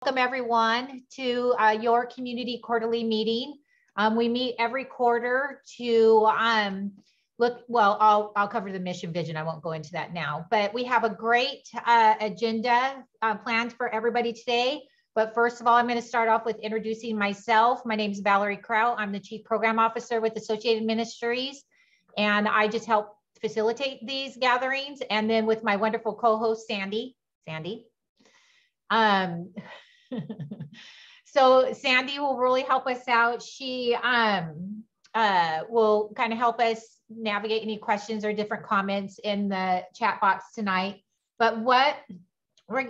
welcome everyone to your community quarterly meeting. We meet every quarter to I'll cover the mission vision. I won't go into that now, but we have a great agenda planned for everybody today. But first of all, I'm going to start off with introducing myself. My name is Valerie Kraut. I'm the Chief Program Officer with Associated Ministries, and I just help facilitate these gatherings. And then with my wonderful co-host, Sandy. So Sandy will really help us out. She will kind of help us navigate any questions or different comments in the chat box tonight. But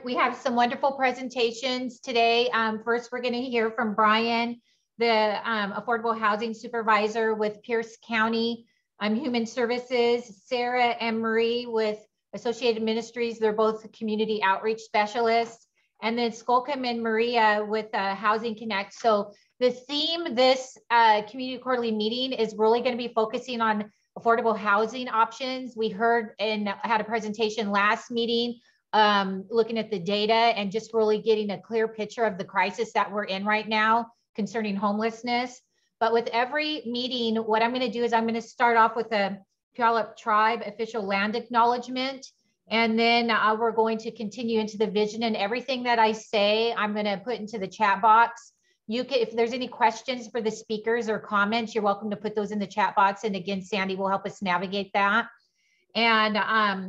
we have some wonderful presentations today. First, we're going to hear from Brian, the Affordable Housing Supervisor with Pierce County Human Services, Sarah and Marie with Associated Ministries. They're both community outreach specialists. And then Skolkum and Maria with Housing Connect. So the theme this community quarterly meeting is really going to be focusing on affordable housing options. We heard and had a presentation last meeting looking at the data and just really getting a clear picture of the crisis that we're in right now concerning homelessness. But with every meeting, what I'm going to do is I'm going to start off with a Pyola tribe official land acknowledgement. And then we're going to continue into the vision, and everything that I say, I'm going to put into the chat box. You can, if there's any questions for the speakers or comments, you're welcome to put those in the chat box. And again, Sandy will help us navigate that. And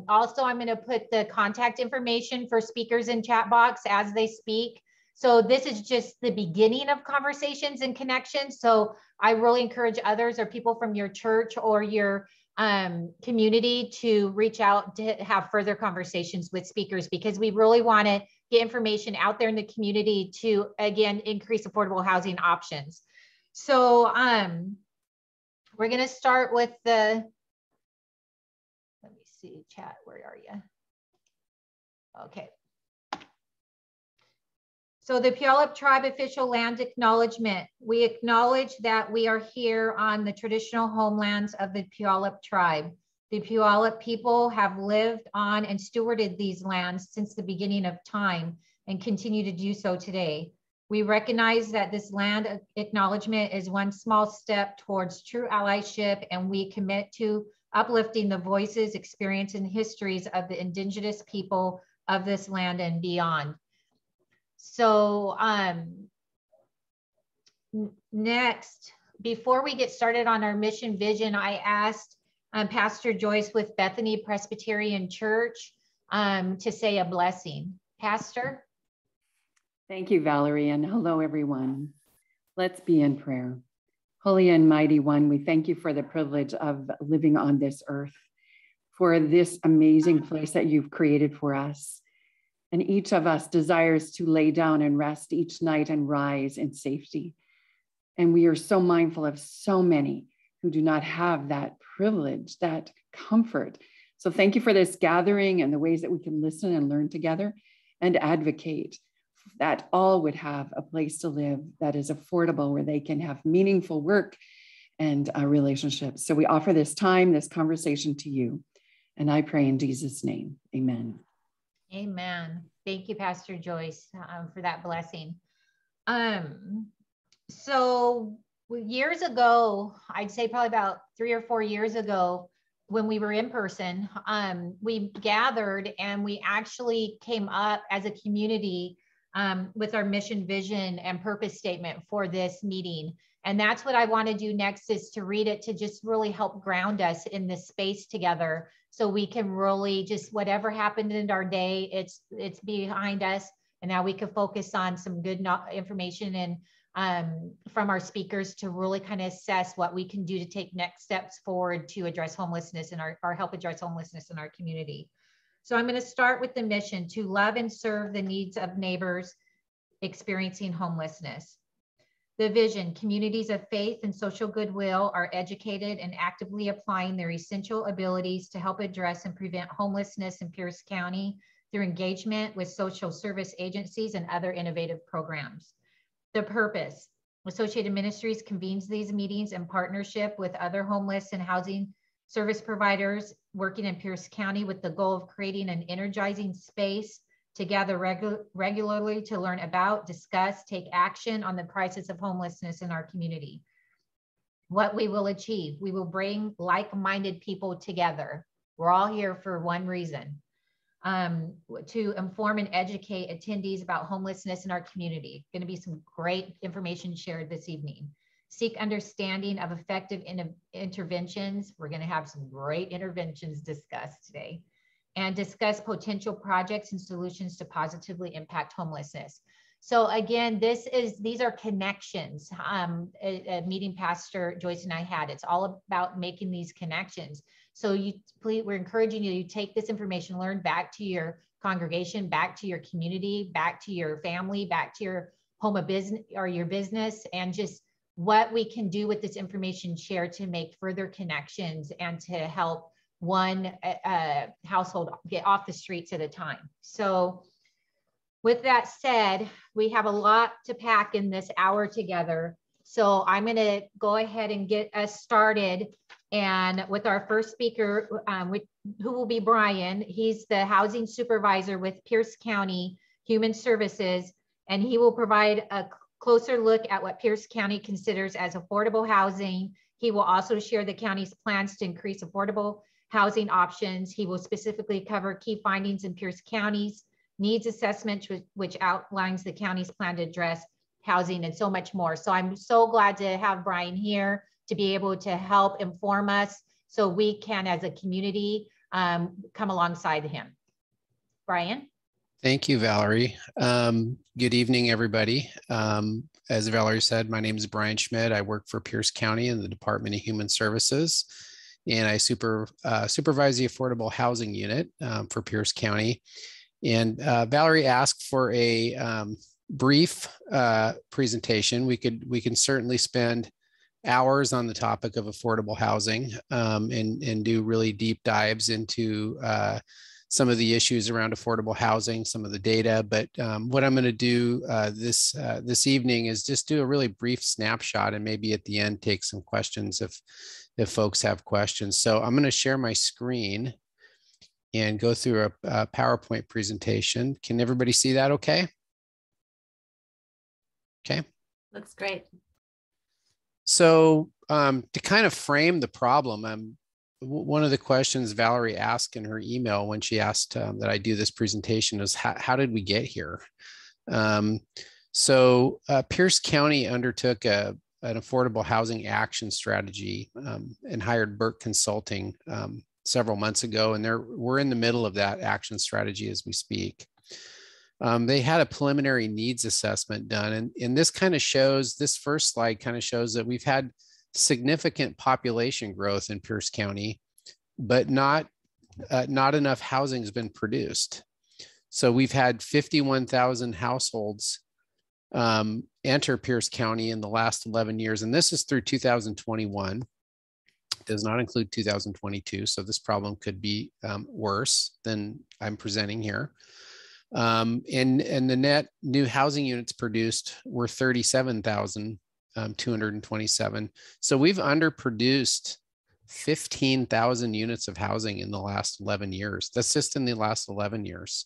also I'm going to put the contact information for speakers in chat box as they speak. So this is just the beginning of conversations and connections. So I really encourage others or people from your church or your community to reach out to have further conversations with speakers, because we really want to get information out there in the community to, again, increase affordable housing options. So we're going to start with let me see, chat, where are you? Okay. So the Pyola tribe official land acknowledgement. We acknowledge that we are here on the traditional homelands of the Pyola tribe. The Pyola people have lived on and stewarded these lands since the beginning of time and continue to do so today. We recognize that this land acknowledgement is one small step towards true allyship, and we commit to uplifting the voices, experience, and histories of the indigenous people of this land and beyond. So next, before we get started on our mission vision, I asked Pastor Joyce with Bethany Presbyterian Church to say a blessing. Pastor? Thank you, Valerie, and hello, everyone. Let's be in prayer. Holy and mighty one, we thank you for the privilege of living on this earth, for this amazing place that you've created for us. And each of us desires to lay down and rest each night and rise in safety. And we are so mindful of so many who do not have that privilege, that comfort. So thank you for this gathering and the ways that we can listen and learn together and advocate that all would have a place to live that is affordable, where they can have meaningful work and relationships. So we offer this time, this conversation to you. And I pray in Jesus' name, amen. Amen. Thank you, Pastor Joyce, for that blessing. So years ago, I'd say probably about 3 or 4 years ago, when we were in person, we gathered and we actually came up as a community with our mission, vision, and purpose statement for this meeting. And that's what I want to do next, is to read it, to just really help ground us in this space together, so we can really just, whatever happened in our day, it's behind us. And now we can focus on some good information and from our speakers to really kind of assess what we can do to take next steps forward to address homelessness in or help address homelessness in our community. So I'm going to start with the mission: to love and serve the needs of neighbors experiencing homelessness. The vision: communities of faith and social goodwill are educated and actively applying their essential abilities to help address and prevent homelessness in Pierce County through engagement with social service agencies and other innovative programs. The purpose: Associated Ministries convenes these meetings in partnership with other homeless and housing service providers working in Pierce County with the goal of creating an energizing space to gather regularly to learn about, discuss, take action on the crisis of homelessness in our community. What we will achieve, we will bring like-minded people together. We're all here for one reason, to inform and educate attendees about homelessness in our community. Going to be some great information shared this evening. Seek understanding of effective interventions. We're going to have some great interventions discussed today, and discuss potential projects and solutions to positively impact homelessness. So again, these are connections. A meeting Pastor Joyce and I had, it's all about making these connections. So we're encouraging you to take this information, learn back to your congregation, back to your community, back to your family, back to your home of business or your business, and just what we can do with this information shared to make further connections and to help one household get off the streets at a time. So with that said, we have a lot to pack in this hour together. So I'm going to go ahead and get us started. And with our first speaker, who will be Brian. He's the housing supervisor with Pierce County Human Services, and he will provide a closer look at what Pierce County considers as affordable housing. He will also share the county's plans to increase affordable housing options. He will specifically cover key findings in Pierce County's needs assessment, which outlines the county's plan to address housing and so much more. So I'm so glad to have Brian here to be able to help inform us so we can, as a community, come alongside him. Brian? Thank you, Valerie. Good evening, everybody. As Valerie said, my name is Brian Schmidt. I work for Pierce County in the Department of Human Services, and I supervise the Affordable Housing Unit for Pierce County. And Valerie asked for a brief presentation. We can certainly spend hours on the topic of affordable housing and do really deep dives into some of the issues around affordable housing, some of the data. But what I'm going to do this evening is just do a really brief snapshot, and maybe at the end take some questions if folks have questions. So I'm going to share my screen and go through a PowerPoint presentation. Can everybody see that okay? Okay. Looks great. So to kind of frame the problem, one of the questions Valerie asked in her email when she asked that I do this presentation is, how did we get here? So Pierce County undertook an affordable housing action strategy and hired Burke Consulting several months ago, and we're in the middle of that action strategy as we speak. They had a preliminary needs assessment done, and this kind of shows, this first slide kind of shows that we've had significant population growth in Pierce County, but not enough housing has been produced. So we've had 51,000 households enter Pierce County in the last 11 years, and this is through 2021. Does not include 2022, so this problem could be worse than I'm presenting here. And the net new housing units produced were 37,227. So we've underproduced 15,000 units of housing in the last 11 years. That's just in the last 11 years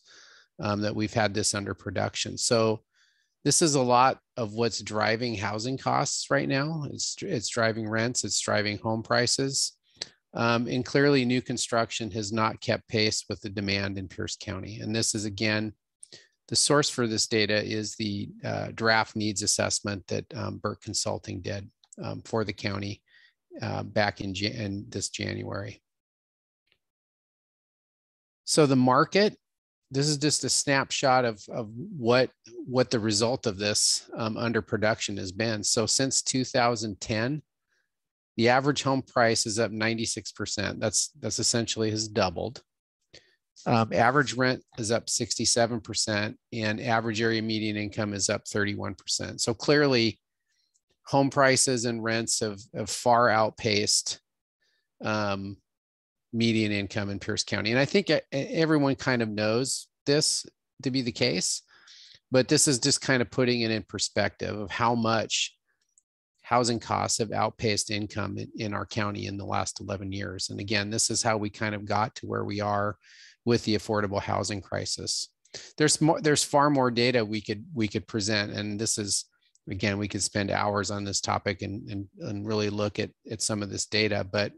that we've had this underproduction. So this is a lot of what's driving housing costs right now. It's driving rents, it's driving home prices. And clearly new construction has not kept pace with the demand in Pierce County. And this is, again, the source for this data is the draft needs assessment that Burke Consulting did for the county back in this January. So the market, this is just a snapshot of what the result of this underproduction has been. So since 2010, the average home price is up 96%. That's essentially has doubled. Average rent is up 67%, and average area median income is up 31%. So clearly, home prices and rents have far outpaced median income in Pierce County. And I think everyone kind of knows this to be the case, but this is just kind of putting it in perspective of how much housing costs have outpaced income in our county in the last 11 years. And again, this is how we kind of got to where we are with the affordable housing crisis. there's far more data we could present, and this is, again, we could spend hours on this topic and really look at some of this data, but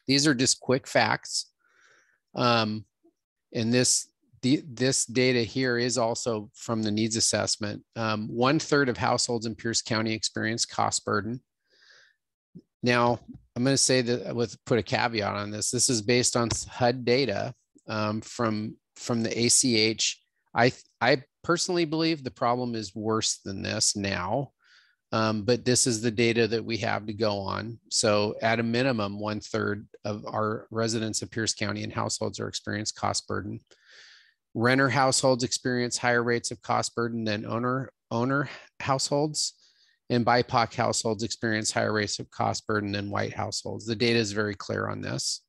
these are just quick facts. And this data here is also from the needs assessment. 1/3 of households in Pierce County experience cost burden. Now, I'm going to say that put a caveat on this. This is based on HUD data from the ACH. I personally believe the problem is worse than this now, but this is the data that we have to go on. So at a minimum, 1/3 of our residents of Pierce County and households are experiencing cost burden. Renter households experience higher rates of cost burden than owner households, and BIPOC households experience higher rates of cost burden than white households. The data is very clear on this.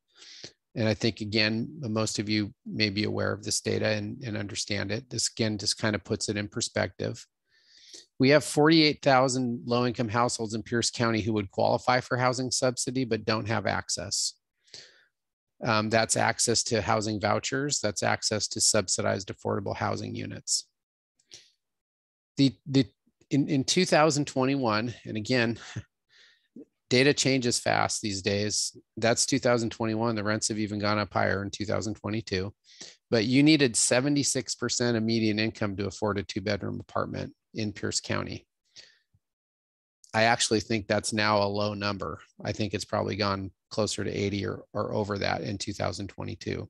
And I think, again, most of you may be aware of this data and understand it. This, again, just kind of puts it in perspective. We have 48,000 low-income households in Pierce County who would qualify for housing subsidy but don't have access. That's access to housing vouchers. That's access to subsidized affordable housing units. In 2021, and again, data changes fast these days. That's 2021. The rents have even gone up higher in 2022. But you needed 76% of median income to afford a 2-bedroom apartment in Pierce County. I actually think that's now a low number. I think it's probably gone closer to 80 or over that in 2022.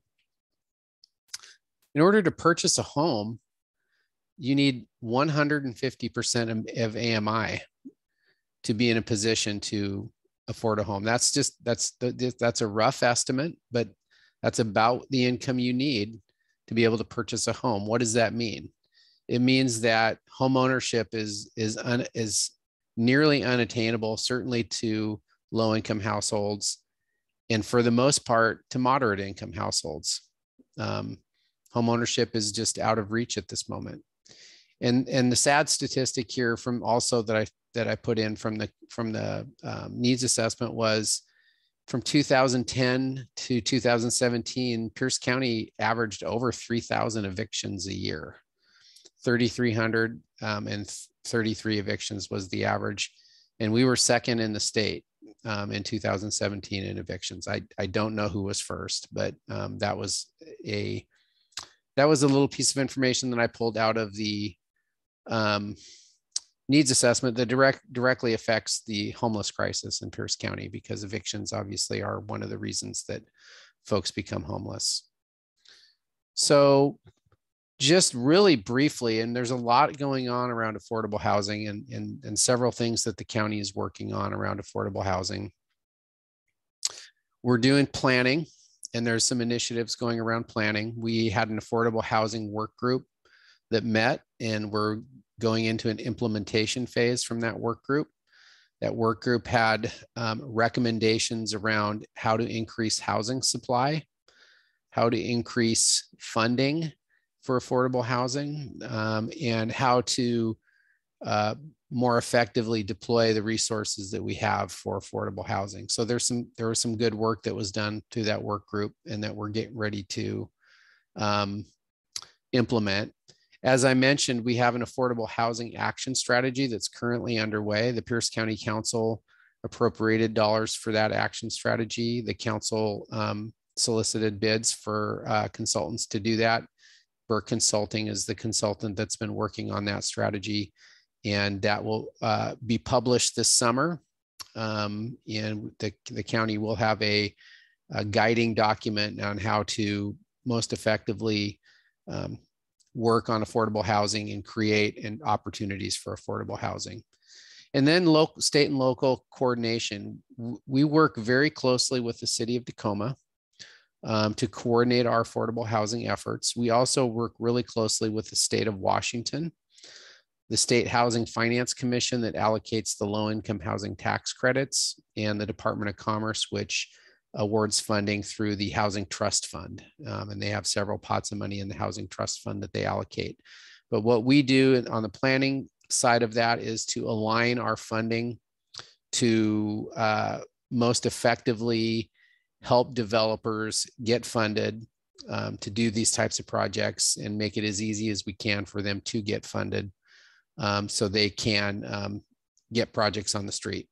In order to purchase a home, you need 150% of AMI to be in a position to afford a home. That's a rough estimate, but that's about the income you need to be able to purchase a home. What does that mean? It means that home ownership is nearly unattainable, certainly to low-income households, and for the most part to moderate income households. Home ownership is just out of reach at this moment. And the sad statistic here from also that I put in from the needs assessment was from 2010 to 2017, Pierce County averaged over 3,000 evictions a year. 3,300 and 33 evictions was the average. And we were second in the state in 2017 in evictions. I don't know who was first, but that was a little piece of information that I pulled out of the needs assessment that directly affects the homeless crisis in Pierce County, because evictions obviously are one of the reasons that folks become homeless. So just really briefly, and there's a lot going on around affordable housing and several things that the county is working on around affordable housing. We're doing planning, and there's some initiatives going around planning. We had an affordable housing work group that met, and we're going into an implementation phase from that work group. That work group had recommendations around how to increase housing supply, how to increase funding for affordable housing, and how to more effectively deploy the resources that we have for affordable housing. So there was some good work that was done through that work group and that we're getting ready to implement. As I mentioned, we have an affordable housing action strategy that's currently underway. The Pierce County Council appropriated dollars for that action strategy. The council solicited bids for consultants to do that. Burke Consulting is the consultant that's been working on that strategy, and that will be published this summer. And the county will have a guiding document on how to most effectively work on affordable housing and create opportunities for affordable housing. And then local, state and local coordination. We work very closely with the city of Tacoma to coordinate our affordable housing efforts. We also work really closely with the state of Washington, the State Housing Finance Commission that allocates the low-income housing tax credits, and the Department of Commerce, which awards funding through the Housing Trust Fund. And they have several pots of money in the Housing Trust Fund that they allocate. But what we do on the planning side of that is to align our funding to most effectively help developers get funded to do these types of projects and make it as easy as we can for them to get funded, so they can get projects on the street.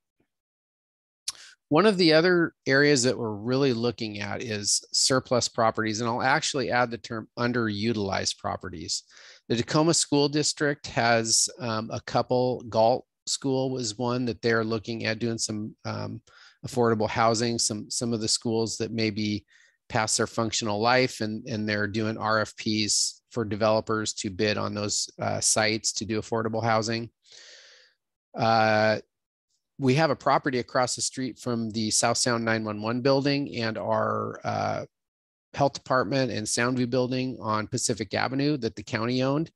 One of the other areas that we're really looking at is surplus properties, and I'll actually add the term underutilized properties. The Tacoma School District has a couple. Galt School was one that they're looking at doing some affordable housing. Some of the schools that may be past their functional life, and they're doing RFPs for developers to bid on those sites to do affordable housing. We have a property across the street from the South Sound 911 building and our health department and Soundview building on Pacific Avenue that the county owned.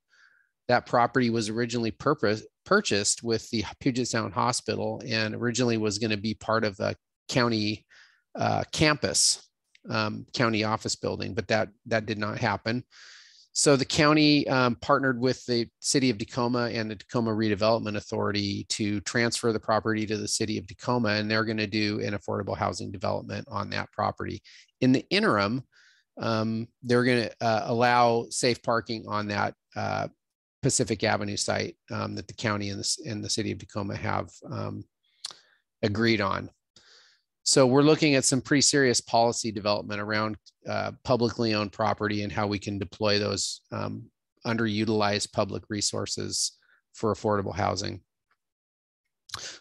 That property was originally purchased with the Puget Sound Hospital and originally was going to be part of a county campus, county office building, but that did not happen. So the county partnered with the city of Tacoma and the Tacoma Redevelopment Authority to transfer the property to the city of Tacoma, and they're going to do an affordable housing development on that property. In the interim, they're going to allow safe parking on that Pacific Avenue site that the county and the city of Tacoma have agreed on. So we're looking at some pretty serious policy development around publicly owned property and how we can deploy those underutilized public resources for affordable housing.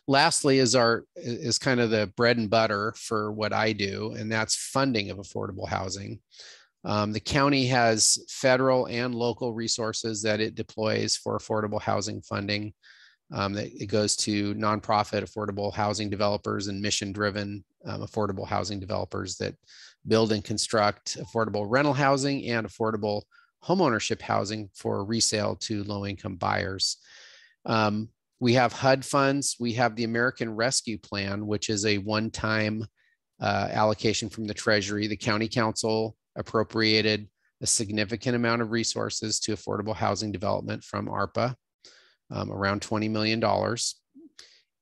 Lastly is kind of the bread and butter for what I do, and that's funding of affordable housing. The county has federal and local resources that it deploys for affordable housing funding. It goes to nonprofit affordable housing developers and mission-driven affordable housing developers that build and construct affordable rental housing and affordable homeownership housing for resale to low-income buyers. We have HUD funds. We have the American Rescue Plan, which is a one-time allocation from the Treasury. The County Council appropriated a significant amount of resources to affordable housing development from ARPA. Around $20 million.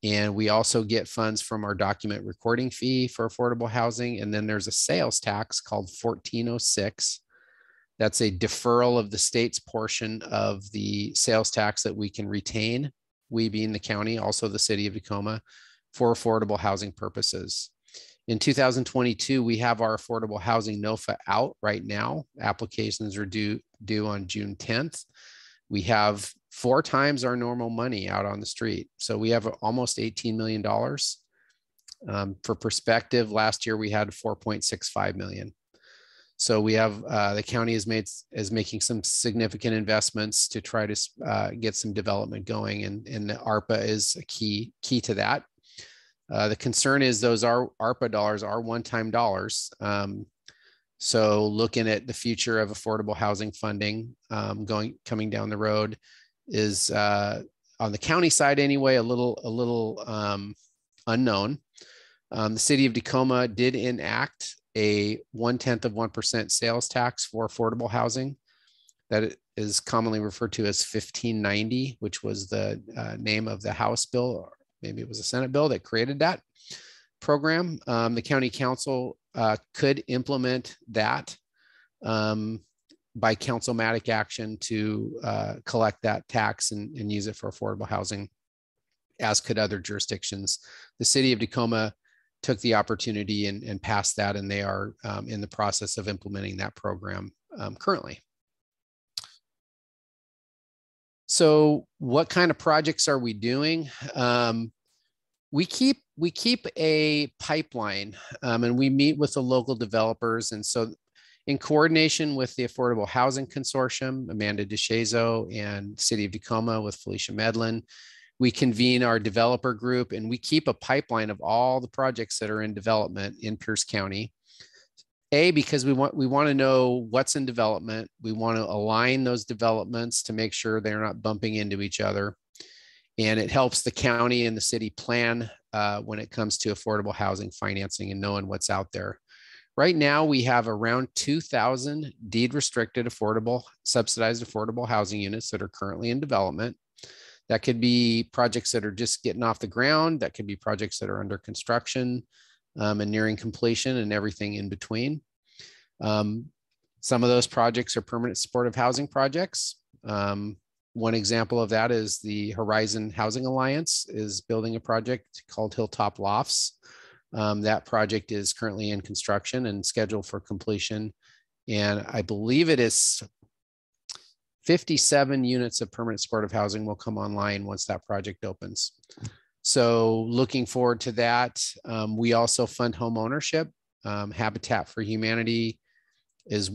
And we also get funds from our document recording fee for affordable housing. And then there's a sales tax called 1406. That's a deferral of the state's portion of the sales tax that we can retain, we being the county, also the city of Tacoma, for affordable housing purposes. In 2022, we have our affordable housing NOFA out right now. Applications are due on June 10th. We have 4 times our normal money out on the street. So we have almost $18 million. For perspective, last year we had 4.65 million. So we have, the county is making some significant investments to try to get some development going, and the ARPA is a key to that. The concern is those ARPA dollars are one-time dollars. So looking at the future of affordable housing funding coming down the road is on the county side anyway, a little unknown. The city of Tacoma did enact a 0.1% sales tax for affordable housing that is commonly referred to as 1590, which was the name of the House bill, or maybe it was a Senate bill that created that program. The county council could implement that by councilmatic action to collect that tax and use it for affordable housing, as could other jurisdictions. The city of Tacoma took the opportunity and passed that, and they are in the process of implementing that program currently. So what kind of projects are we doing? We keep a pipeline and we meet with the local developers. And so in coordination with the Affordable Housing Consortium, Amanda DeShazo, and City of Tacoma with Felicia Medlin, we convene our developer group, and we keep a pipeline of all the projects that are in development in Pierce County. Because we want to know what's in development. We want to align those developments to make sure they're not bumping into each other. And it helps the county and the city plan when it comes to affordable housing financing and knowing what's out there. Right now, we have around 2,000 deed restricted subsidized affordable housing units that are currently in development. That could be projects that are just getting off the ground. That could be projects that are under construction and nearing completion, and everything in between. Some of those projects are permanent supportive housing projects. One example of that is the Horizon Housing Alliance is building a project called Hilltop Lofts. That project is currently in construction and scheduled for completion. And I believe it is 57 units of permanent supportive housing will come online once that project opens. So looking forward to that. We also fund home ownership. Habitat for Humanity is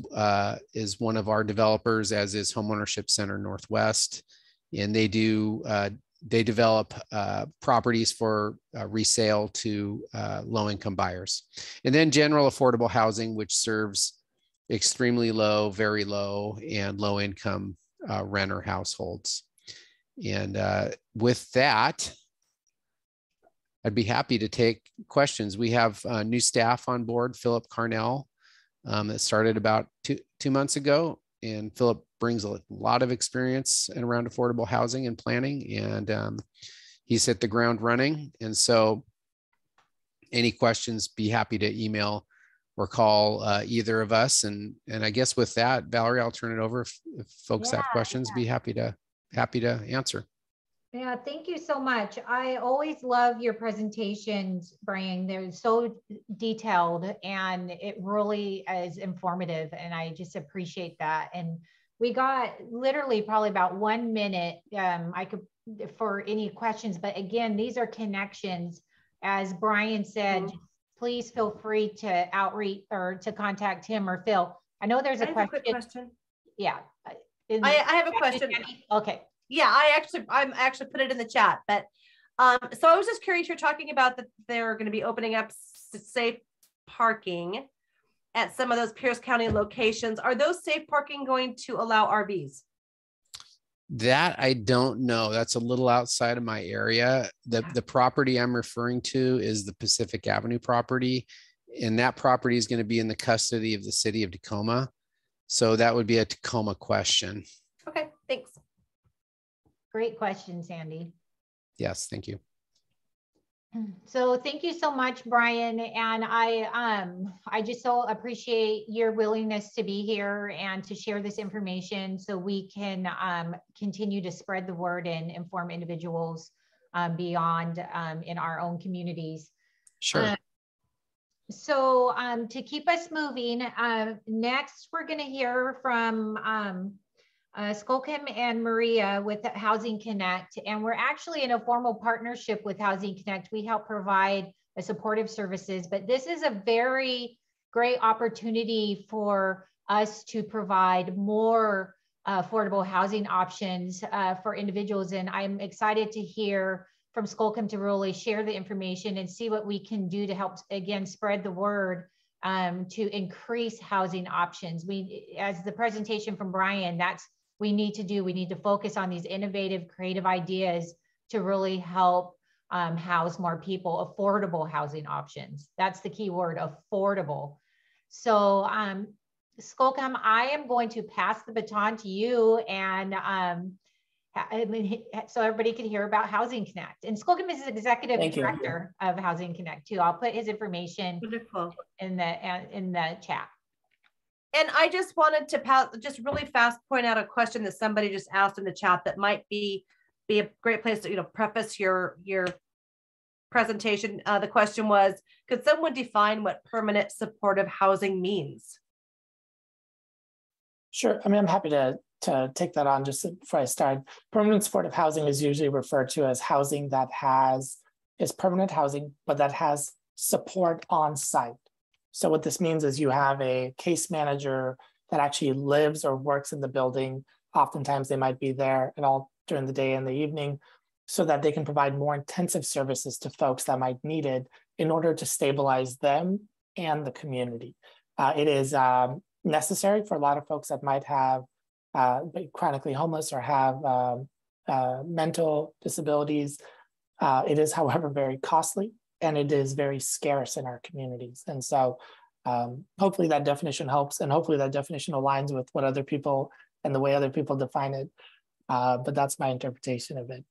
one of our developers, as is Homeownership Center Northwest, and they develop properties for resale to low-income buyers. And then general affordable housing, which serves extremely low, very low, and low-income renter households. And with that, I'd be happy to take questions. We have new staff on board, Philip Carnell, that started about two months ago. And Philip brings a lot of experience in around affordable housing and planning, and he's hit the ground running. And so any questions, be happy to email or call either of us. And I guess with that, Valerie, I'll turn it over. If folks have questions, be happy to answer. Yeah, thank you so much. I always love your presentations, Brian. They're so detailed and it really is informative, and I just appreciate that. And we got literally probably about 1 minute for any questions, but again, these are connections. As Brian said, please feel free to outreach or to contact him or Phil. I know there's a quick question. Yeah. I have a question. Okay. Yeah, I'm actually put it in the chat, but so I was just curious, you're talking about that they're going to be opening up safe parking at some of those Pierce County locations. Are those safe parking going to allow RVs? That I don't know. That's a little outside of my area. The property I'm referring to is the Pacific Avenue property, and that property is going to be in the custody of the city of Tacoma. So that would be a Tacoma question. Okay, thanks. Great question, Sandy. Yes, thank you. So thank you so much, Brian. And I just so appreciate your willingness to be here and to share this information so we can continue to spread the word and inform individuals beyond in our own communities. Sure. So to keep us moving, next we're going to hear from Skolkim and Maria with Housing Connect, and we're actually in a formal partnership with Housing Connect. We help provide supportive services, but this is a very great opportunity for us to provide more affordable housing options for individuals. And I'm excited to hear from Skolkim to really share the information and see what we can do to help, again, spread the word to increase housing options. As the presentation from Brian, we need to focus on these innovative, creative ideas to really help house more people, affordable housing options. That's the key word, affordable. So Skolkim, I am going to pass the baton to you, and so everybody can hear about Housing Connect. And Skolkim is the executive director of Housing Connect too. I'll put his information in the chat. And I just wanted to just really fast point out a question that somebody just asked in the chat that might be a great place to preface your presentation. The question was, could someone define what permanent supportive housing means? Sure. I mean, I'm happy to take that on just before I start. Permanent supportive housing is usually referred to as housing that is permanent housing, but that has support on site. So what this means is you have a case manager that actually lives or works in the building. Oftentimes they might be there at all during the day and the evening so that they can provide more intensive services to folks that might need it in order to stabilize them and the community. It is necessary for a lot of folks that might have chronically homeless or have mental disabilities. It is, however, very costly, and it is very scarce in our communities. And so hopefully that definition helps, and hopefully that definition aligns with what other people and the way other people define it. But that's my interpretation of it.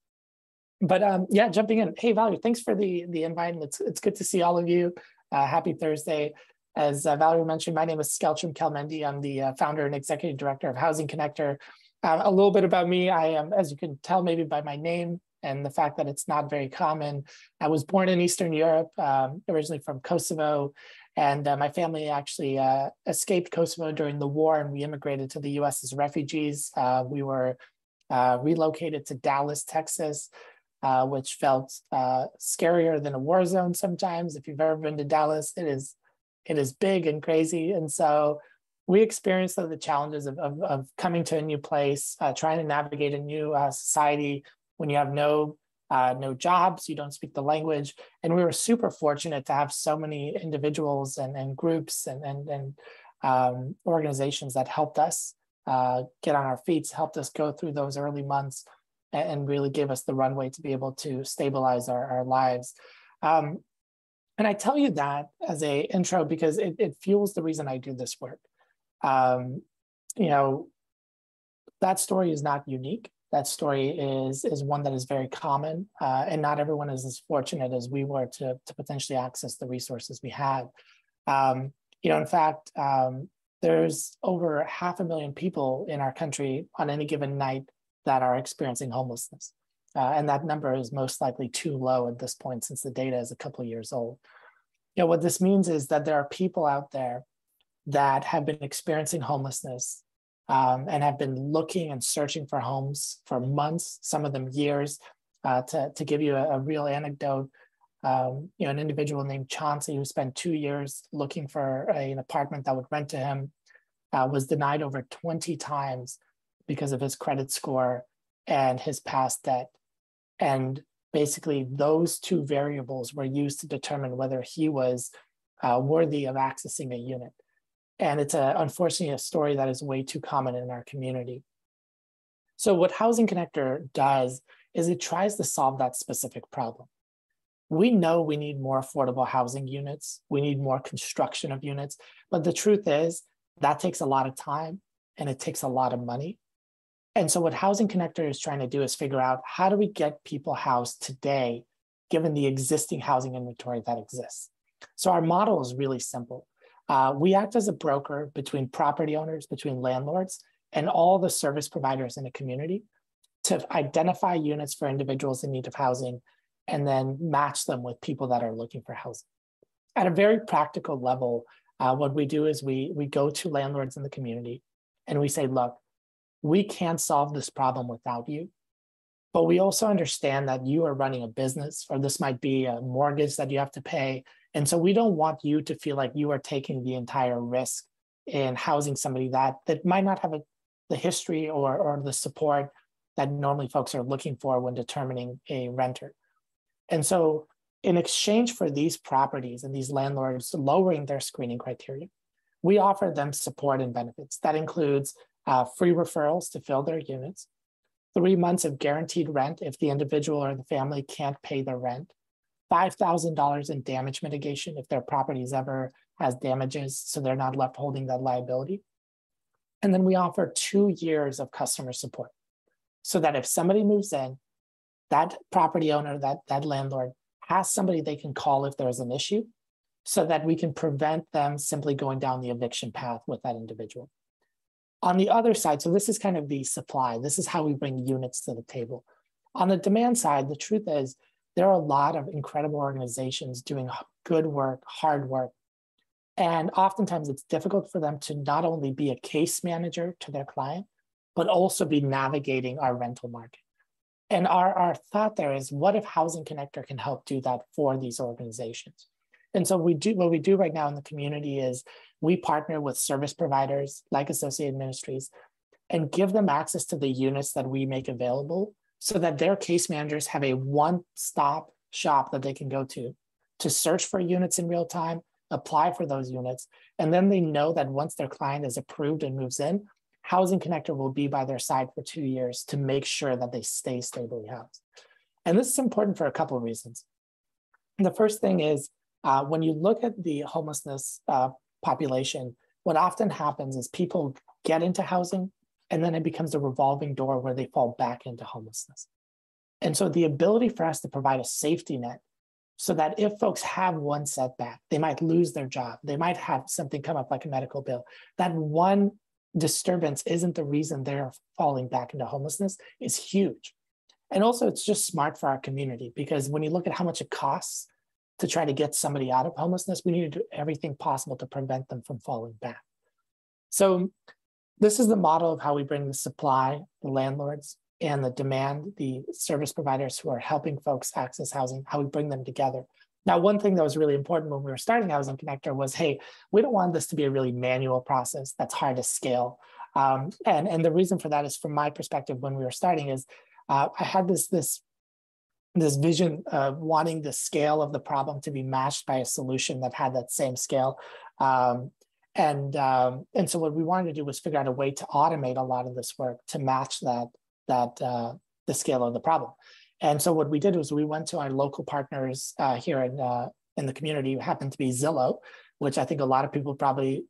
But yeah, jumping in. Hey, Valerie, thanks for the invite. And it's good to see all of you. Happy Thursday. As Valerie mentioned, my name is Skeltrum Kelmendi. I'm the founder and executive director of Housing Connector. A little bit about me, I am, as you can tell maybe by my name and the fact that it's not very common, I was born in Eastern Europe, originally from Kosovo, and my family actually escaped Kosovo during the war, and we immigrated to the US as refugees. We were relocated to Dallas, Texas, which felt scarier than a war zone sometimes. If you've ever been to Dallas, it is big and crazy. And so we experienced the challenges of coming to a new place, trying to navigate a new society when you have no jobs, you don't speak the language. And we were super fortunate to have so many individuals and groups and organizations that helped us get on our feet, helped us go through those early months, and really gave us the runway to be able to stabilize our lives. And I tell you that as an intro because it fuels the reason I do this work. That story is not unique. That story is one that is very common, and not everyone is as fortunate as we were to potentially access the resources we had. In fact, there's over 500,000 people in our country on any given night that are experiencing homelessness. And that number is most likely too low at this point since the data is a couple of years old. What this means is that there are people out there that have been experiencing homelessness and have been looking and searching for homes for months, some of them years. To give you a real anecdote, an individual named Chauncey who spent 2 years looking for an apartment that would rent to him was denied over 20 times because of his credit score and his past debt. And basically those two variables were used to determine whether he was worthy of accessing a unit. And it's unfortunately a story that is way too common in our community. So what Housing Connector does is it tries to solve that specific problem. We know we need more affordable housing units. We need more construction of units. But the truth is that takes a lot of time and it takes a lot of money. And so what Housing Connector is trying to do is figure out how do we get people housed today, given the existing housing inventory that exists. So our model is really simple. We act as a broker between property owners, between landlords, and all the service providers in the community to identify units for individuals in need of housing and then match them with people that are looking for housing. At a very practical level, what we do is we go to landlords in the community and we say, look, we can't solve this problem without you, but we also understand that you are running a business, or this might be a mortgage that you have to pay. And so we don't want you to feel like you are taking the entire risk in housing somebody that might not have the history or the support that normally folks are looking for when determining a renter. And so in exchange for these properties and these landlords lowering their screening criteria, we offer them support and benefits. That includes free referrals to fill their units, 3 months of guaranteed rent if the individual or the family can't pay their rent, $5,000 in damage mitigation if their properties ever has damages, so they're not left holding that liability. And then we offer 2 years of customer support so that if somebody moves in, that property owner, that landlord has somebody they can call if there's an issue so that we can prevent them simply going down the eviction path with that individual. On the other side, so this is kind of the supply. This is how we bring units to the table. On the demand side, the truth is there are a lot of incredible organizations doing good work, hard work. And oftentimes it's difficult for them to not only be a case manager to their client, but also be navigating our rental market. And our thought there is, what if Housing Connector can help do that for these organizations? And so what we do right now in the community is we partner with service providers like Associated Ministries and give them access to the units that we make available so that their case managers have a one-stop shop that they can go to search for units in real time, apply for those units, and then they know that once their client is approved and moves in, Housing Connector will be by their side for 2 years to make sure that they stay stably housed. And this is important for a couple of reasons. The first thing is, when you look at the homelessness population, what often happens is people get into housing and then it becomes a revolving door where they fall back into homelessness. And so the ability for us to provide a safety net so that if folks have one setback, they might lose their job, they might have something come up like a medical bill, that one disturbance isn't the reason they're falling back into homelessness is huge. And also it's just smart for our community, because when you look at how much it costs to try to get somebody out of homelessness, we need to do everything possible to prevent them from falling back. So this is the model of how we bring the supply, the landlords, and the demand, the service providers who are helping folks access housing, how we bring them together. Now, one thing that was really important when we were starting Housing Connector was, hey, we don't want this to be a really manual process that's hard to scale. And the reason for that is, from my perspective, when we were starting, is I had this vision of wanting the scale of the problem to be matched by a solution that had that same scale. And so what we wanted to do was figure out a way to automate a lot of this work to match the scale of the problem. And so what we did was we went to our local partners here in the community, who happened to be Zillow, which I think a lot of people probably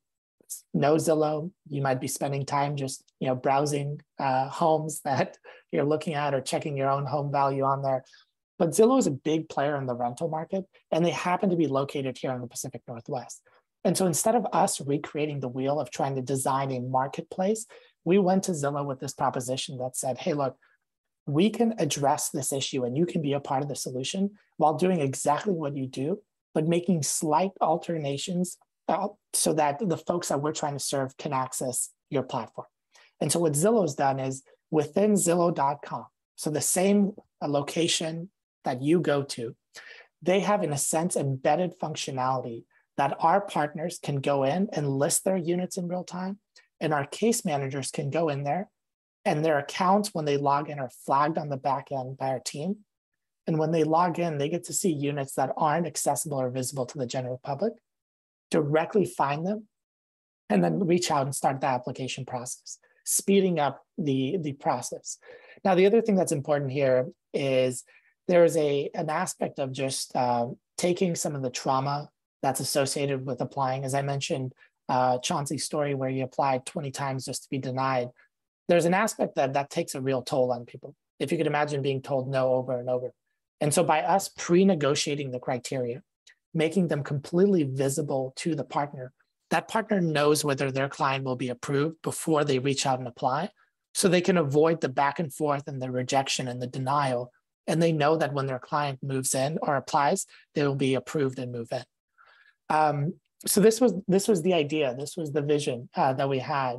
know Zillow. You might be spending time just browsing homes that you're looking at, or checking your own home value on there. But Zillow is a big player in the rental market, and they happen to be located here in the Pacific Northwest. And so instead of us recreating the wheel of trying to design a marketplace, we went to Zillow with this proposition that said, hey, look, we can address this issue and you can be a part of the solution while doing exactly what you do, but making slight alterations so that the folks that we're trying to serve can access your platform. And so what Zillow's done is, within Zillow.com, so the same location that you go to, they have, in a sense, embedded functionality that our partners can go in and list their units in real time. And our case managers can go in there, and their accounts, when they log in, are flagged on the back end by our team. And when they log in, they get to see units that aren't accessible or visible to the general public, directly find them, and then reach out and start the application process, speeding up the process. Now, the other thing that's important here is there is an aspect of just taking some of the trauma that's associated with applying. As I mentioned, Chauncey's story where he applied 20 times just to be denied. There's an aspect that takes a real toll on people. If you could imagine being told no over and over. And so by us pre-negotiating the criteria, making them completely visible to the partner, that partner knows whether their client will be approved before they reach out and apply, so they can avoid the back and forth and the rejection and the denial. And they know that when their client moves in or applies, they will be approved and move in. So this was the idea. This was the vision that we had.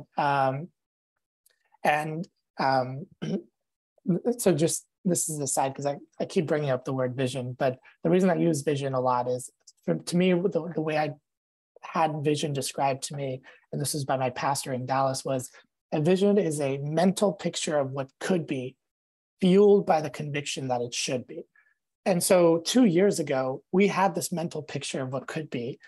So just, this is the side, because I keep bringing up the word vision, but the reason I use vision a lot is, to me, the way I had vision described to me, and this is by my pastor in Dallas, was a vision is a mental picture of what could be, fueled by the conviction that it should be. And so 2 years ago, we had this mental picture of what could be,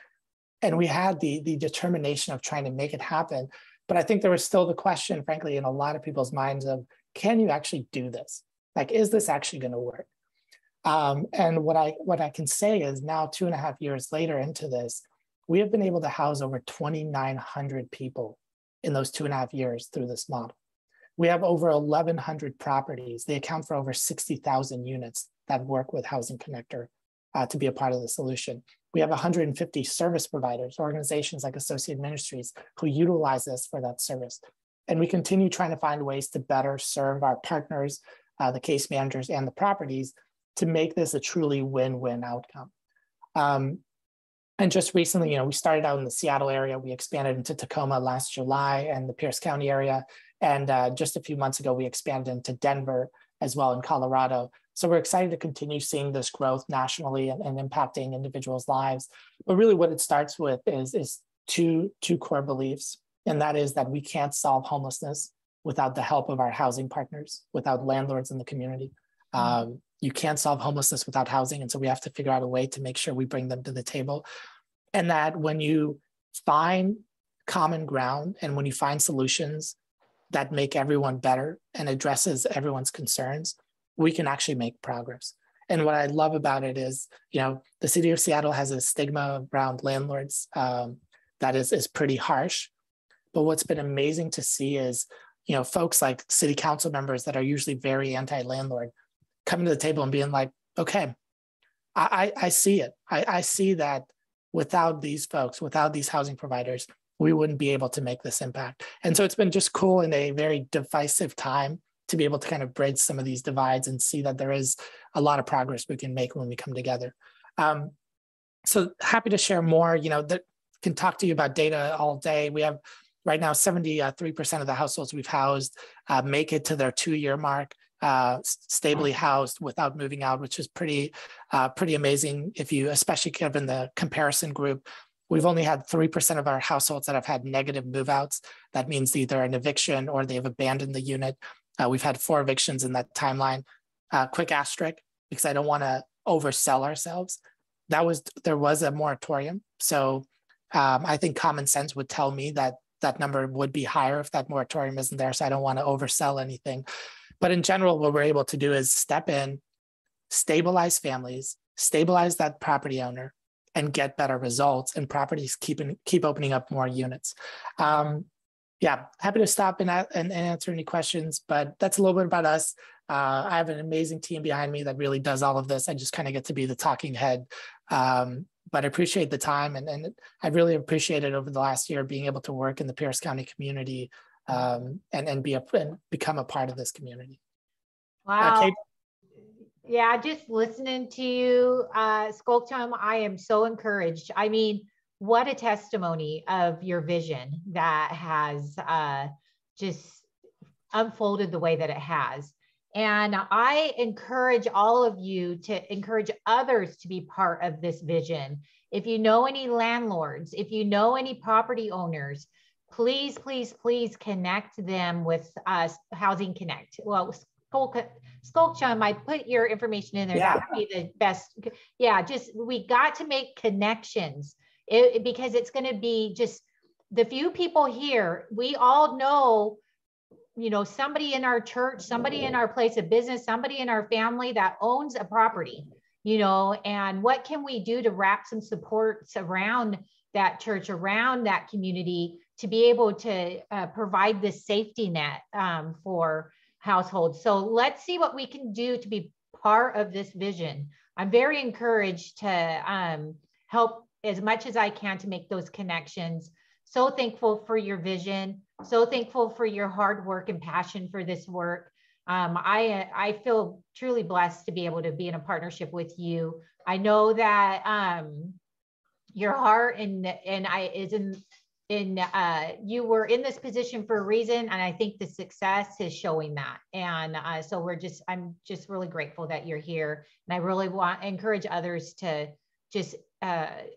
and we had the determination of trying to make it happen. But I think there was still the question, frankly, in a lot of people's minds of, can you actually do this? Like, is this actually going to work? And what I can say is, now 2.5 years later into this, we have been able to house over 2,900 people in those 2.5 years through this model. We have over 1,100 properties. They account for over 60,000 units that work with Housing Connector to be a part of the solution. We have 150 service providers, organizations like Associated Ministries, who utilize this for that service. And we continue trying to find ways to better serve our partners, the case managers, and the properties, to make this a truly win-win outcome. And just recently, we started out in the Seattle area. We expanded into Tacoma last July and the Pierce County area. And just a few months ago, we expanded into Denver as well in Colorado. So we're excited to continue seeing this growth nationally and impacting individuals' lives. But really what it starts with is two core beliefs. And that is that we can't solve homelessness without the help of our housing partners, without landlords in the community. You can't solve homelessness without housing. And so we have to figure out a way to make sure we bring them to the table. And that when you find common ground and when you find solutions that make everyone better and addresses everyone's concerns, we can actually make progress. And what I love about it is, the city of Seattle has a stigma around landlords that is pretty harsh. But what's been amazing to see is, folks like city council members that are usually very anti-landlord coming to the table and being like, okay, I see it. I see that without these folks, without these housing providers, we wouldn't be able to make this impact. And so it's been just cool in a very divisive time to be able to kind of bridge some of these divides and see that there is a lot of progress we can make when we come together. So happy to share more, that can talk to you about data all day. We have right now 73% of the households we've housed make it to their 2-year mark, stably housed without moving out, which is pretty amazing. If you, especially given the comparison group, we've only had 3% of our households that have had negative move outs. That means either an eviction or they've abandoned the unit. We've had 4 evictions in that timeline. Quick asterisk, because I don't want to oversell ourselves. There was a moratorium. So I think common sense would tell me that that number would be higher if that moratorium isn't there. So I don't want to oversell anything. But in general, what we're able to do is step in, stabilize families, stabilize that property owner, and get better results, and properties keep opening up more units. Yeah, happy to stop and answer any questions, but that's a little bit about us. I have an amazing team behind me that really does all of this. I just kind of get to be the talking head, but I appreciate the time, and I really appreciated over the last year being able to work in the Pierce County community and become a part of this community. Wow. Yeah, just listening to you, Skulkchum, I am so encouraged. I mean, what a testimony of your vision that has just unfolded the way that it has. And I encourage all of you to encourage others to be part of this vision. If you know any landlords, if you know any property owners, please, please, please connect them with Housing Connect. Well, Skulkchum, I put your information in there. Yeah. That would be the best. Yeah, we got to make connections because it's going to be just the few people here. We all know, somebody in our church, somebody in our place of business, somebody in our family that owns a property, and what can we do to wrap some supports around that church, around that community, to be able to provide this safety net for households. So let's see what we can do to be part of this vision. I'm very encouraged to help as much as I can to make those connections. So thankful for your vision. So thankful for your hard work and passion for this work. I feel truly blessed to be able to be in a partnership with you. I know that your heart you were in this position for a reason, and I think the success is showing that. And so I'm just really grateful that you're here, and I really want to encourage others to just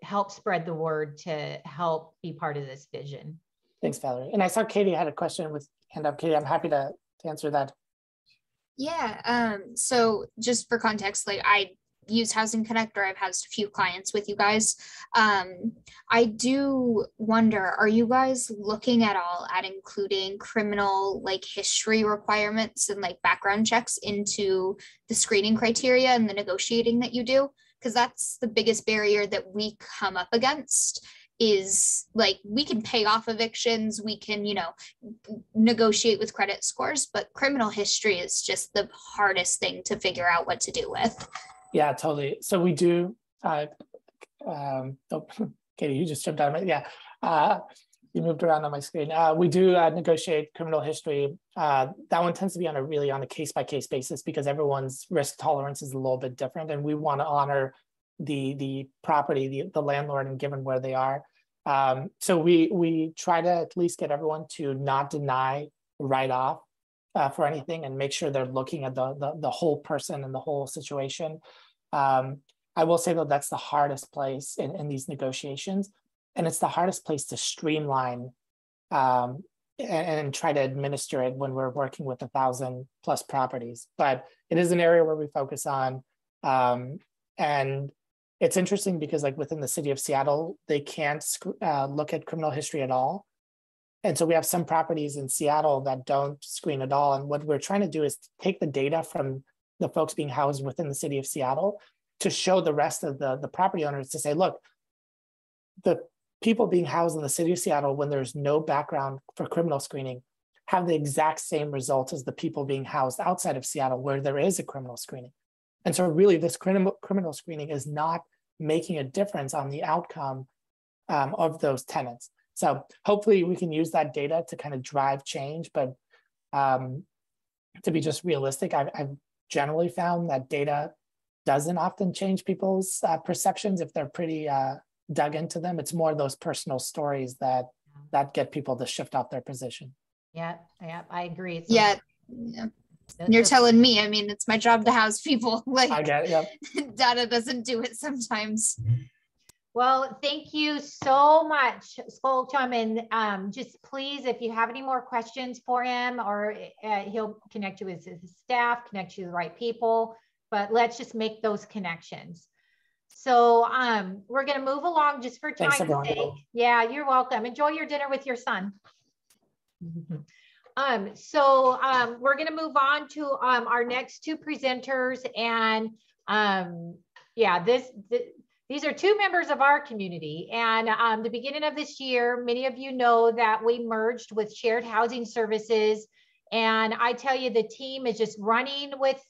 help spread the word to help be part of this vision. Thanks, Valerie. And I saw Katie had a question with hand up. Katie, I'm happy to answer that. Yeah. So just for context, I use Housing Connect, or I've housed a few clients with you guys. I do wonder, are you guys looking at all at including criminal history requirements and background checks into the screening criteria and the negotiating that you do? Because that's the biggest barrier that we come up against is we can pay off evictions, we can, negotiate with credit scores, but criminal history is just the hardest thing to figure out what to do with. Yeah, totally. So we do, Katie, you just jumped on it. Yeah, you moved around on my screen. We do negotiate criminal history. That one tends to be on a case-by-case basis because everyone's risk tolerance is a little bit different, and we want to honor the property, the landlord, and given where they are. So we try to at least get everyone to not deny write-off for anything and make sure they're looking at the whole person and the whole situation. I will say, though, that's the hardest place in these negotiations. And it's the hardest place to streamline and try to administer it when we're working with 1,000+ properties. But it is an area where we focus on. And it's interesting because within the city of Seattle, they can't look at criminal history at all. And so we have some properties in Seattle that don't screen at all. And what we're trying to do is take the data from the folks being housed within the city of Seattle to show the rest of the property owners to say, look, the people being housed in the city of Seattle, when there's no background for criminal screening, have the exact same results as the people being housed outside of Seattle where there is a criminal screening. And so really this criminal screening is not making a difference on the outcome of those tenants. So hopefully we can use that data to kind of drive change, but to be just realistic, I've generally found that data doesn't often change people's perceptions if they're pretty dug into them. It's more those personal stories that get people to shift off their position. Yeah, I agree. So yeah. You're telling me, I mean, it's my job to house people. Like, I get it, yep. Data doesn't do it sometimes. Well, thank you so much, Skolchum. And just please, if you have any more questions for him, or he'll connect you with his staff, connect you to the right people, but let's just make those connections. So we're going to move along just for time's sake. Yeah, you're welcome. Enjoy your dinner with your son. We're going to move on to our next two presenters. And yeah, these are two members of our community. And the beginning of this year, many of you know that we merged with Shared Housing Services. And I tell you, the team is just running with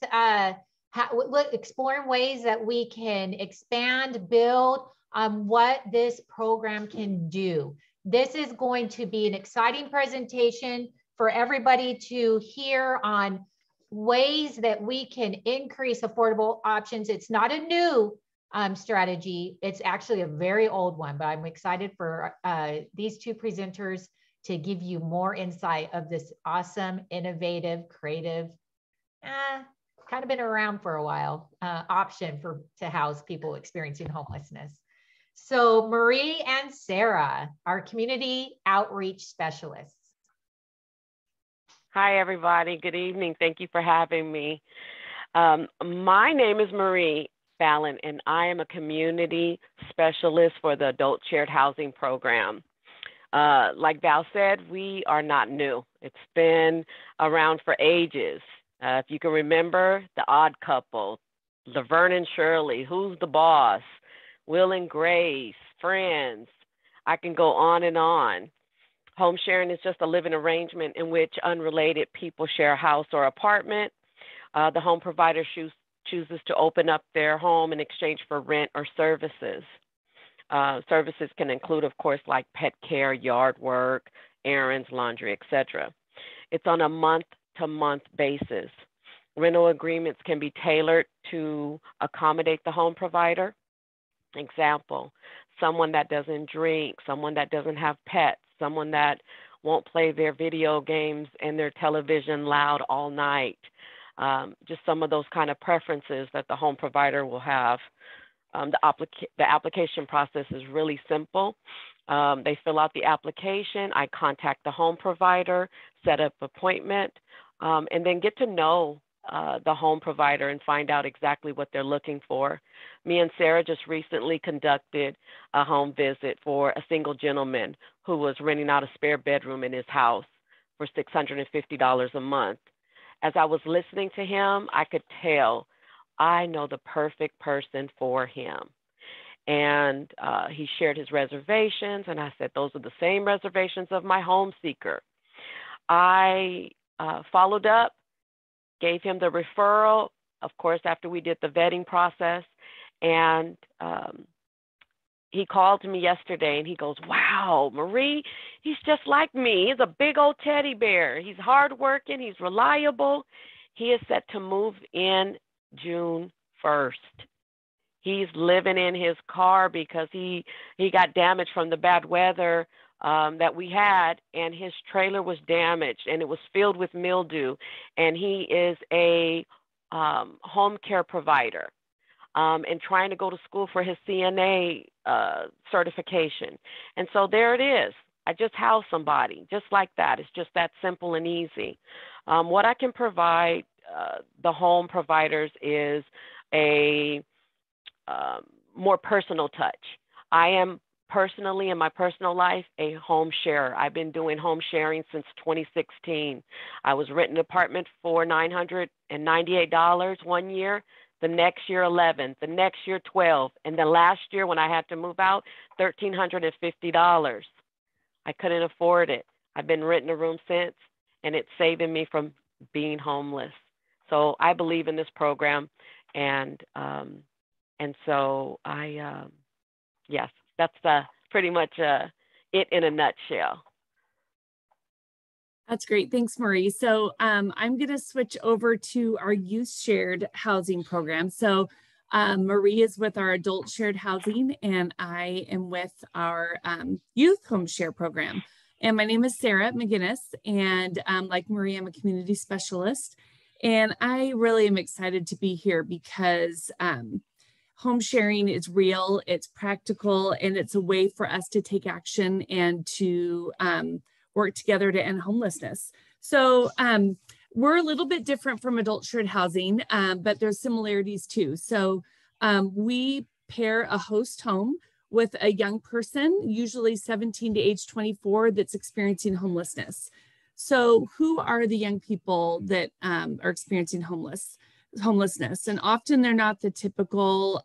exploring ways that we can expand, build what this program can do. This is going to be an exciting presentation for everybody to hear on ways that we can increase affordable options. It's not a new strategy. It's actually a very old one, but I'm excited for these two presenters to give you more insight of this awesome, innovative, creative, kind of been around for a while, option to house people experiencing homelessness. So Marie and Sarah, our community outreach specialists. Hi, everybody. Good evening. Thank you for having me. My name is Marie Fallon, and I am a community specialist for the Adult Shared Housing Program. Like Val said, we are not new. It's been around for ages. If you can remember, The Odd Couple, Laverne and Shirley, Who's the Boss, Will and Grace, Friends. I can go on and on. Home sharing is just a living arrangement in which unrelated people share a house or apartment. The home provider chooses to open up their home in exchange for rent or services. Services can include, of course, like pet care, yard work, errands, laundry, etc. It's on a month-to-month basis. Rental agreements can be tailored to accommodate the home provider. Example, someone that doesn't drink, someone that doesn't have pets, someone that won't play their video games and their television loud all night. Just some of those kind of preferences that the home provider will have. The application process is really simple. They fill out the application. I contact the home provider, set up an appointment, and then get to know the home provider and find out exactly what they're looking for. Me and Sarah just recently conducted a home visit for a single gentleman who was renting out a spare bedroom in his house for $650 a month. As I was listening to him, I could tell I know the perfect person for him. And he shared his reservations, and I said, those are the same reservations of my home seeker. I followed up, gave him the referral, of course, after we did the vetting process. And he called me yesterday and he goes, wow, Marie, he's just like me. He's a big old teddy bear. He's hardworking. He's reliable. He is set to move in June 1st. He's living in his car because he got damaged from the bad weather that we had, and his trailer was damaged and it was filled with mildew. And he is a home care provider and trying to go to school for his CNA certification. And so there it is. I just housed somebody just like that. It's just that simple and easy. What I can provide the home providers is a more personal touch. I am personally, in my personal life, a home sharer. I've been doing home sharing since 2016. I was renting an apartment for $998 one year, the next year 11, the next year 12, and then last year when I had to move out, $1,350. I couldn't afford it. I've been renting a room since, and it's saving me from being homeless. So I believe in this program. And so yes, that's pretty much it in a nutshell. That's great. Thanks, Marie. So I'm going to switch over to our youth shared housing program. So Marie is with our adult shared housing, and I am with our youth home share program. And my name is Sarah McGinnis, and like Marie, I'm a community specialist. And I really am excited to be here because home sharing is real, it's practical, and it's a way for us to take action and to work together to end homelessness. So we're a little bit different from adult shared housing, but there's similarities too. So we pair a host home with a young person, usually 17 to age 24, that's experiencing homelessness. So who are the young people that are experiencing homelessness? And often they're not the typical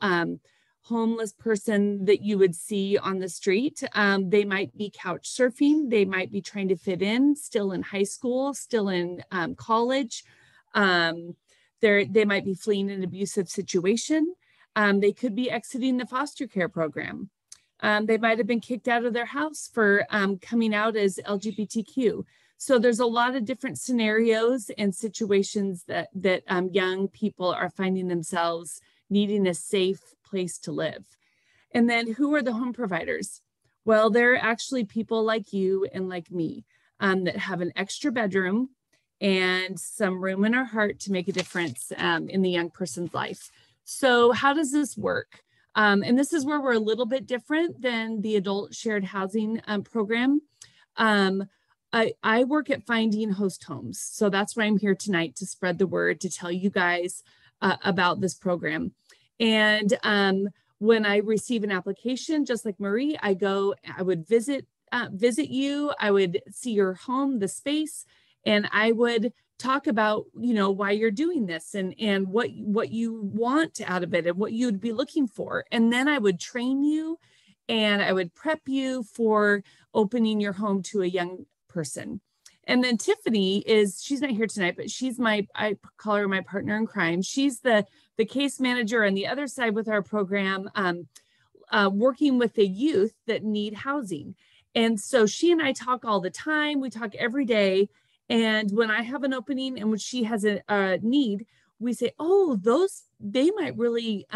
homeless person that you would see on the street. They might be couch surfing. They might be trying to fit in, still in high school, still in college. They might be fleeing an abusive situation. They could be exiting the foster care program. They might have been kicked out of their house for coming out as LGBTQ. So there's a lot of different scenarios and situations that young people are finding themselves needing a safe place to live. And then who are the home providers? Well, they're actually people like you and like me that have an extra bedroom and some room in our heart to make a difference in the young person's life. So how does this work? And this is where we're a little bit different than the adult shared housing program. I work at finding host homes. So that's why I'm here tonight, to spread the word, to tell you guys about this program. And when I receive an application, just like Marie, I would visit you, I would see your home, the space, and I would talk about, why you're doing this and what you want out of it and what you'd be looking for. And then I would train you and I would prep you for opening your home to a young person. And then Tiffany she's not here tonight, but she's I call her my partner in crime. She's the case manager on the other side with our program, working with the youth that need housing. And so she and I talk all the time. We talk every day. And when I have an opening and when she has a need, we say, oh, they might really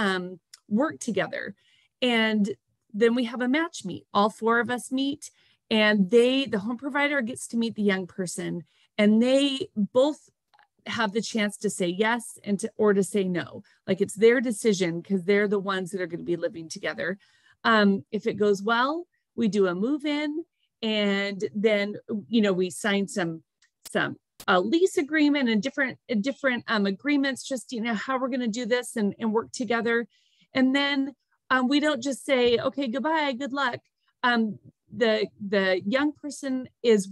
work together. And then we have a match meet. All four of us meet, and the home provider gets to meet the young person, and they both have the chance to say yes or to say no. Like, it's their decision because they're the ones that are going to be living together. If it goes well, we do a move-in, and then we sign a lease agreement and different agreements, just how we're going to do this and work together. And then we don't just say, okay, goodbye, good luck. The young person is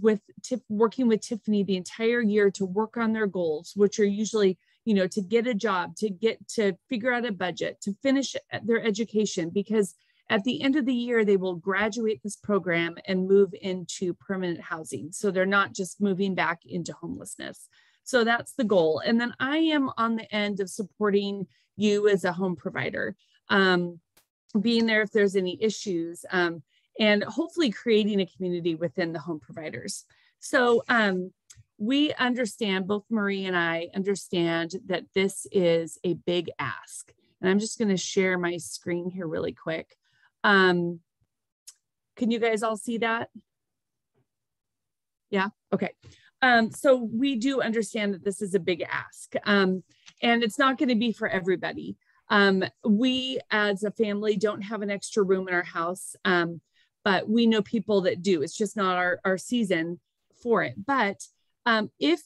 working with Tiffany the entire year to work on their goals, which are usually, to get a job, to figure out a budget, to finish their education, because at the end of the year, they will graduate this program and move into permanent housing. So they're not just moving back into homelessness. So that's the goal. And then I am on the end of supporting you as a home provider, being there if there's any issues, and hopefully creating a community within the home providers. So we understand, both Marie and I understand, that this is a big ask. And I'm just going to share my screen here really quick. Can you guys all see that? Yeah, okay. So we do understand that this is a big ask, and it's not going to be for everybody. We as a family don't have an extra room in our house, but we know people that do. It's just not our season for it. But if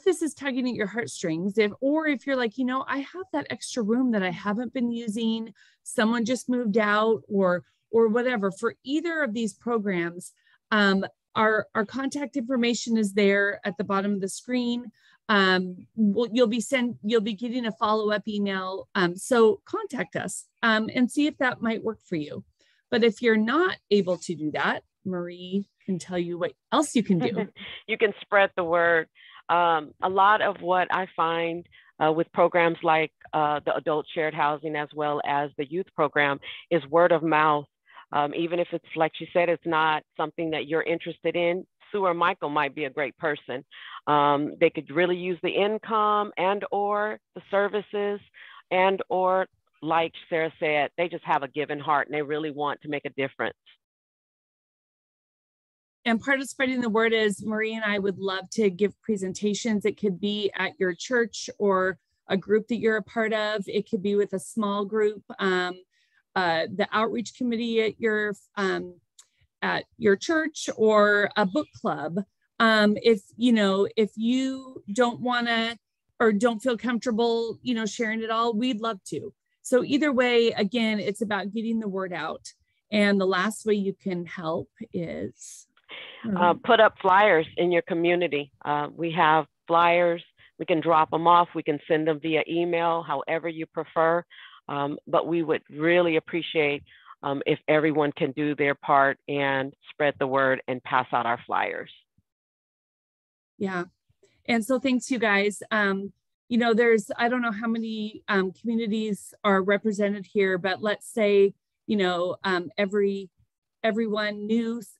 this is tugging at your heartstrings, or if you're like, I have that extra room that I haven't been using, someone just moved out, or whatever, for either of these programs, our contact information is there at the bottom of the screen. You'll be getting a follow-up email. So contact us and see if that might work for you. But if you're not able to do that, Marie can tell you what else you can do. You can spread the word. A lot of what I find with programs like the adult shared housing as well as the youth program is word of mouth. Even if it's, like she said, it's not something that you're interested in, Sue or Michael might be a great person. They could really use the income and or the services and or, like Sarah said, they just have a given heart and they really want to make a difference. And part of spreading the word is Marie and I would love to give presentations. It could be at your church or a group that you're a part of. It could be with a small group, the outreach committee at your church, or a book club. If you don't want to or don't feel comfortable, sharing it all, we'd love to. So either way, again, it's about getting the word out. And the last way you can help is put up flyers in your community. We have flyers. We can drop them off. We can send them via email, however you prefer. But we would really appreciate if everyone can do their part and spread the word and pass out our flyers. Yeah. And so thanks, you guys. I don't know how many communities are represented here, but let's say, everyone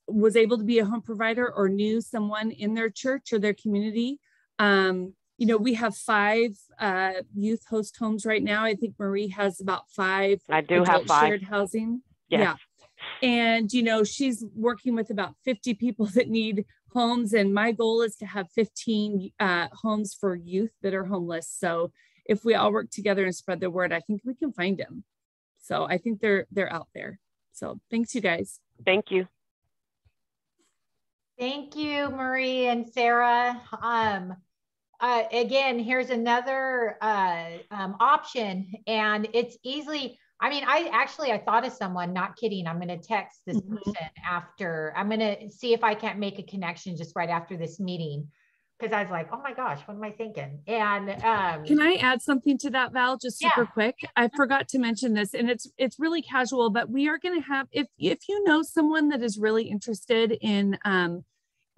was able to be a home provider or knew someone in their church or their community. We have 5 youth host homes right now. I think Marie has about 5. I do have 5 shared housing. Yes. Yeah. And, she's working with about 50 people that need homes. And my goal is to have 15 homes for youth that are homeless. So if we all work together and spread the word, I think we can find them. So I think they're out there. So thanks, you guys. Thank you. Thank you, Marie and Sarah. Again, here's another option, and it's easily, I thought of someone, not kidding. I'm going to text this person after. I'm going to see if I can't make a connection just right after this meeting, because I was like, oh my gosh, what am I thinking? And can I add something to that, Val, just super quick? I forgot to mention this, and it's really casual, but we are going to have, if you know someone that is really interested in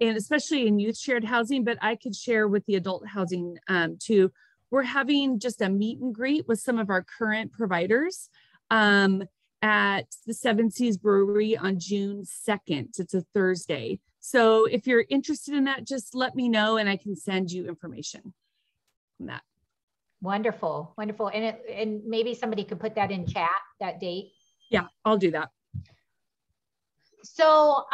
and especially in youth shared housing, but I could share with the adult housing too. We're having just a meet and greet with some of our current providers at the Seven Seas Brewery on June 2nd. It's a Thursday. So if you're interested in that, just let me know and I can send you information on that. Wonderful, wonderful. And maybe somebody could put that in chat, that date. Yeah, I'll do that. So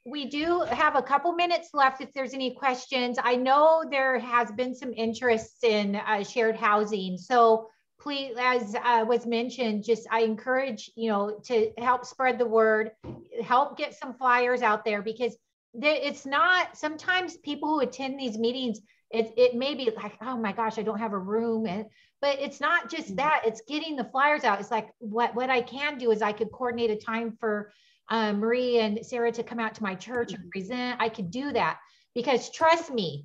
we do have a couple minutes left if there's any questions. I know there has been some interest in shared housing. So please, as was mentioned, I encourage, to help spread the word, help get some flyers out there, because it's not, sometimes people who attend these meetings, it may be like, oh my gosh, I don't have a room. But it's not just that, it's getting the flyers out. It's like, what I can do is I could coordinate a time for Marie and Sarah to come out to my church and present. I could do that, because trust me,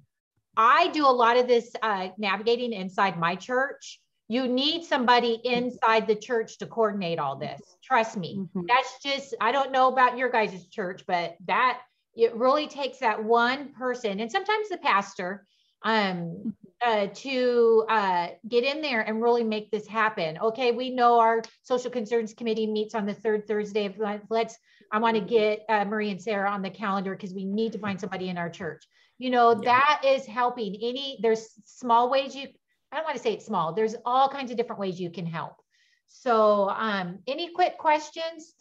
I do a lot of this navigating inside my church. You need somebody inside the church to coordinate all this. Trust me. That's just, I don't know about your guys' church, but it really takes that one person, and sometimes the pastor, to get in there and really make this happen. Okay, we know our social concerns committee meets on the 3rd Thursday of the month. I want to get Marie and Sarah on the calendar, because we need to find somebody in our church. That is helping. There's small ways I don't want to say it's small. There's all kinds of different ways you can help. So any quick questions?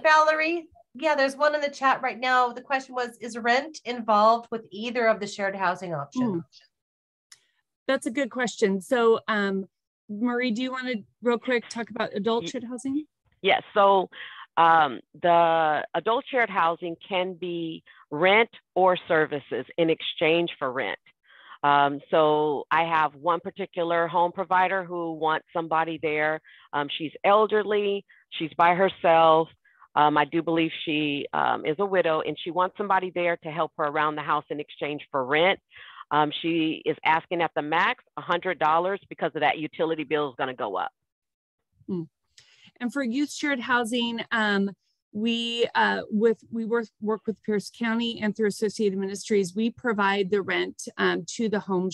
Valerie. Yeah, there's one in the chat right now. The question was, is rent involved with either of the shared housing options? That's a good question. So Marie, do you want to real quick talk about adult shared housing? Yes. So the adult shared housing can be rent or services in exchange for rent. So I have one particular home provider who wants somebody there. She's elderly, she's by herself. I do believe she is a widow, and she wants somebody there to help her around the house in exchange for rent. She is asking at the max $100 because of that utility bill is going to go up. And for youth shared housing, we work with Pierce County, and through Associated Ministries, we provide the rent to the home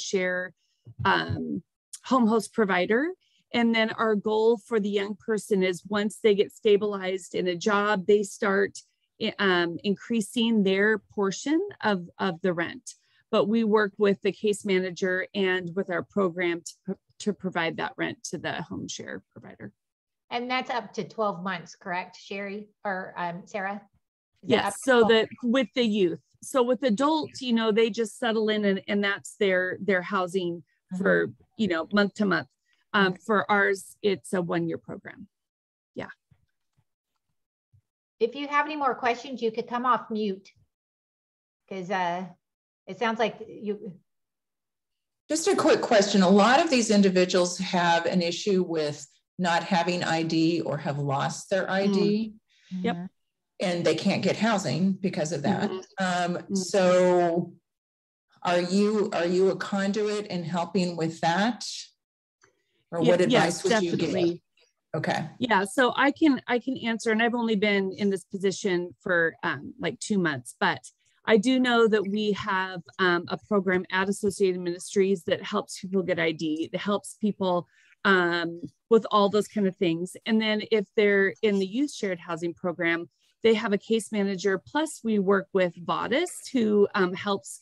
host provider. And then our goal for the young person is once they get stabilized in a job, they start increasing their portion of the rent. But we work with the case manager and with our program to provide that rent to the home share provider. And that's up to 12 months, correct, Sherry or Sarah? Yes, so that with the youth. So with adults, you know, they just settle in and that's their housing for, you know, month to month. For ours, it's a 1-year program. Yeah. If you have any more questions, you could come off mute because it sounds like you. Just a quick question. A lot of these individuals have an issue with not having ID or have lost their ID. Yep. And they can't get housing because of that. So are you a conduit in helping with that? Or what advice would you give? Okay. Yeah, so I can answer, and I've only been in this position for like 2 months, but I do know that we have a program at Associated Ministries that helps people get ID, that helps people with all those kind of things. And then if they're in the youth shared housing program, they have a case manager. Plus we work with Vodist who helps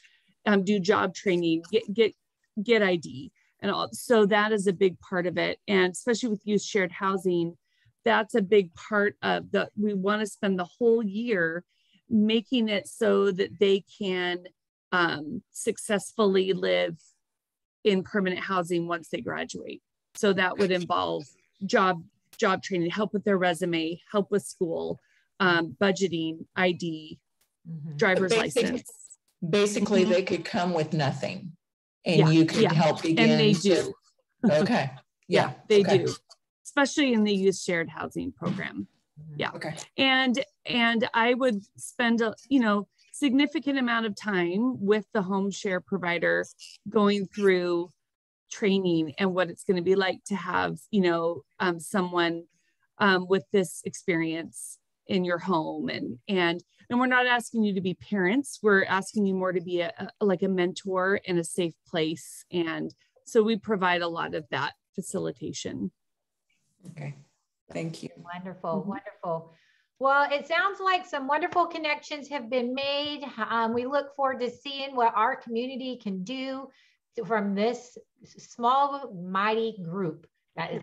do job training, get ID and all. So that is a big part of it. And especially with youth shared housing, that's a big part of we want to spend the whole year making it so that they can successfully live in permanent housing once they graduate. So that would involve job training, help with their resume, help with school, budgeting, ID, driver's license. Basically, they could come with nothing and you could help begin. And they do. Okay. Yeah, they do, especially in the youth shared housing program. Yeah. Okay. And I would spend a significant amount of time with the home share provider going through training and what it's going to be like to have, someone with this experience in your home. And we're not asking you to be parents. We're asking you more to be like a mentor in a safe place. And so we provide a lot of that facilitation. Okay. Thank you. Wonderful, wonderful. Well, it sounds like some wonderful connections have been made. We look forward to seeing what our community can do from this small, mighty group that is